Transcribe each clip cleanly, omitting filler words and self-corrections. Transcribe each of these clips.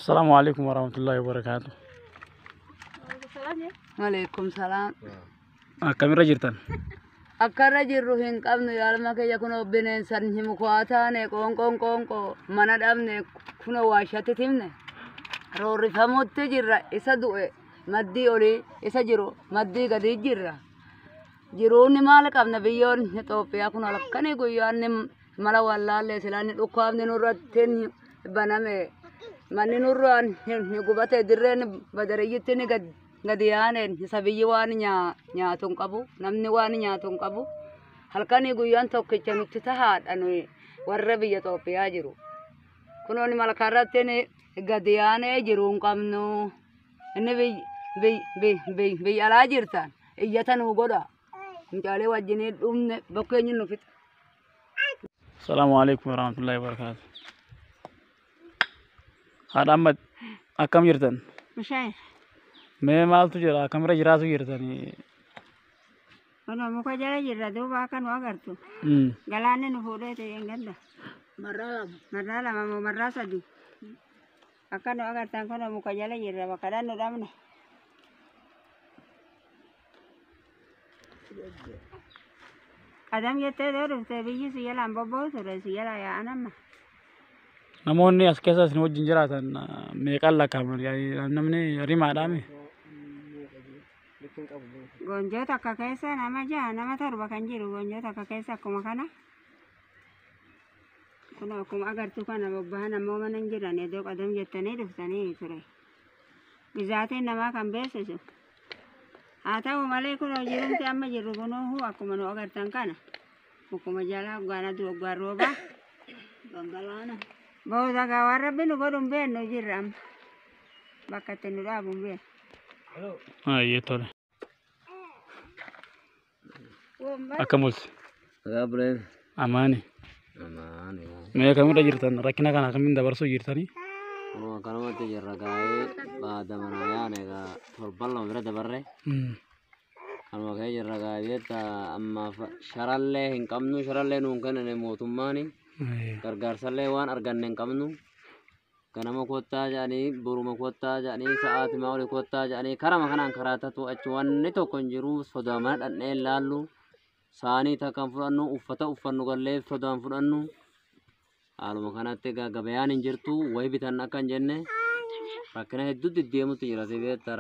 السلام عليكم ورحمة الله وبركاته. عليكم السلام. كم رجلتن؟ أكرر جروهن قبل يالما كي يكونوا بنين سنه مقاتان كون منا دامن كونوا واشات تيمن روري فموت تجرا إسدوء مدي أولي إسجرو مدي قدي جرا جروني مالك أبن بيون نتوفيا كنا لكني قيان ملا والله لسلاني أقام نورتين بنامه من نوران نقبت درين بدريتني قديان سبي وانيا تنقبو نمني وانيا تنقبو halkani guyyan tokkicha nutti tahaadhanu warra biyya Itoophiyaa jiru kunooni malkarrattini gadiyaanee jiru hin qabnu inni biyya alaa jirtan iyyatanuu godha mucaalee wajjinii dhumne bokkeenyi nu fixa. Assalaamu alaikum warahmatullahi wabarakatuh. Haadha Ahmad akkam jirtan? Mashaayikh. Mee maaltu jira? Akkamirra jiraatu jirtanii? Ono muka jala jirra duuba akka nu agartu. Galaanni nu fuudhee ta'e hin ganda. Marraa lama moo marraa sadi. Akka nu agartan kun muka jala jirra bakka dhaan nu dhabne. Qadam jettee yoo dhufte biyyi si jalaan bobba'u ture si jala yaa'an amma. Namoonni as keessa isin wajjin jiraatan meeqaan lakkaa'aman? Namni rimaadhaami? Gonjoo takka keessa nama jaha nama torba kan jiru gonjoo takka keessa akkuma kana. Kun akkuma agartu kana bobbahan ammoo mana hin jiran iddoo qadam jettanii dhuftanii ture. Bizaatiin namaa kan beeksisu. Haa ta'u malee kun jirumti amma jirru kunuu akkuma nu agartan kana. Akkuma jala gaana duwwaa rooba. Gangalaana. Booda gawaan rabbi nu godhuun beeknu jirra amma. Bakka itti nu dhaabuun beeknu. Ayyee tole. Akkam bulti? Gabriel. Amaani. Amaani. Mee kamirra jirtan? Rakkina kana akkamiin dabarsuu jirtanii? Kanumatti jirra gaa'ee baada manaa yaane egaa torban lama bira dabarre. Kanuma ka'ee jirra gaa'eetta amma sharallee hin qabnu sharallee nuun kennane mootummaani. Gargaarsallee waan arganne hin qabnu. Ganama kottaa jedhanii boruma kottaa jedhanii sa'aatii olii kottaa jedhanii karama kanaan karaatatu achi wanni tokko hin jiru sodaa mana dhannee ilaallu saanii takkaan fudhannu uffata uffannu gallee sodaan fudhannu haaluma kanatti egaa gabayaan hin jirtu wayi bitan akka hin jenne rakkina hedduutti deemutti jira si beekta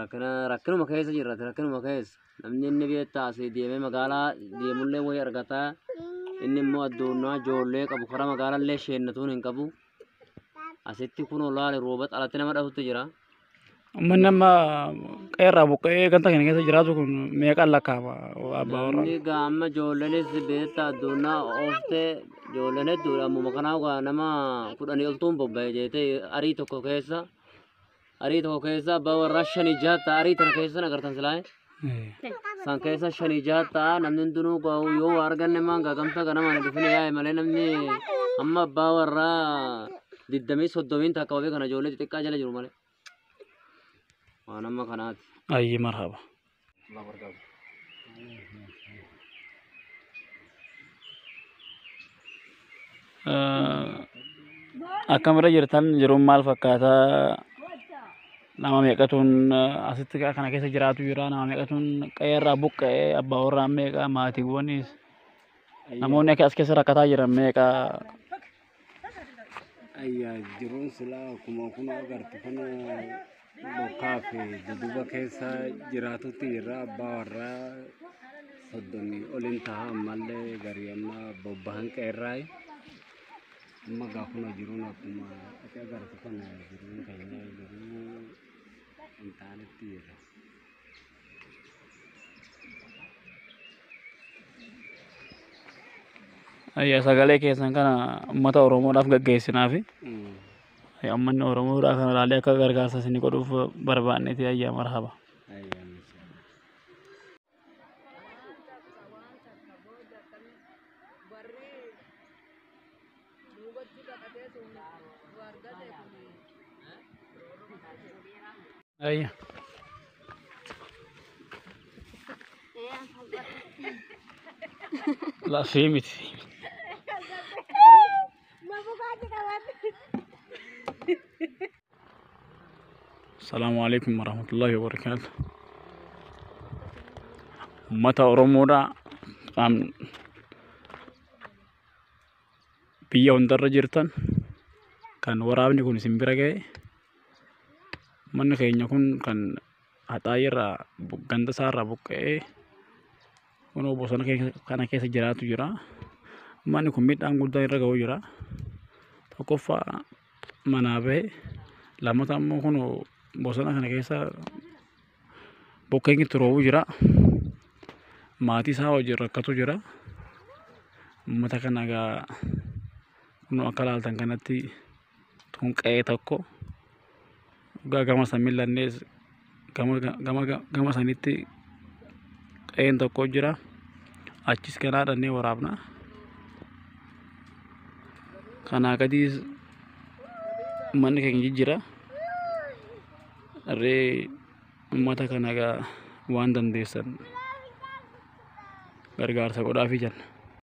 rakkinuma keessa jirra rakkinuma keessa namni inni beekta asii deemee magaalaa deemullee wayi argataa inni immoo adduunyaa ijoollee qabu karaa magaalaallee sheennatuun hin qabu. Asitti kun olaale rooba xalatti nama dhatutti jira. Amma nama qeerraa buqqee ganta kana keessa jiraatu kun meeqaan lakkaa'ama abbaa warraa? Namni gaama ijoollenis beekta adduunyaa ooftee ijoolleen hedduudha ammuma kanaa nama 10 oltuun bobba'e jeetee arii tokko keessa abbaa warraa 5-6 arii tana keessa agartan silaa san keessa 5-6 namni hundinuu yoo arganne maanga gamta ganamaan dhufine yaa'e malee namni amma abbaa warraa diddamii soddomiin takka wabee kana ijoollee xixiqqaa jala jiru malee. Waan amma kanaati. Ayyee marhaba. Akkamirra jirtan jiruun maal fakkaataa? Nama meeqatuun asitti kana keessa jiraatu jira? Nama meeqatuun qeerraa buqqa'ee abbaa warraa meeqa maatiiwwanis namoonni akka as keessa rakkataa jiran meeqa? Ayyaa jiruun silaa akkuma kun agartu kun bokkaa fi duduba keessa jiraatutti jirra abbaa warraa 30 oliin ta'a ammallee garii amma bobbahan qeerraa amma gaafuma jiruun akkuma akka agartu kun jiruun keenya jiruu hin taanetti jirra. Ayyaa sagalee keessan kana uummata Oromoodhaaf gaggeessinaa fi uummanni Oromoodhaa kana ilaalee akka gargaarsa isin godhuuf barbaanneeti ayyaa marhaba. Ayya. La miti. السلام عليكم ورحمة الله وبركاته. متى أرمودا قام بيا وندر جرتان كان ورابني كون سمبرا جاي من كينيا كون كان هتايرا غندا سارا بوكي كونو بوسنا كان كيس جراتو جرا من كون ميت أنغول دايرا غو جرا تكوفا منابه لما تامو كونو بوسنا كان كيسا بوكي ترو جرا ماتي ساو جرا كتو جرا متى كان أجا كونو أكلال تانكنتي تكون كأي تكو gama samilla nes gama sanitti qayen tokko jira achis kana dhanne waraabna kana gadis manni keenya jira ree ummata kana ga waan dandeessan gargaarsa godhaafi jenna.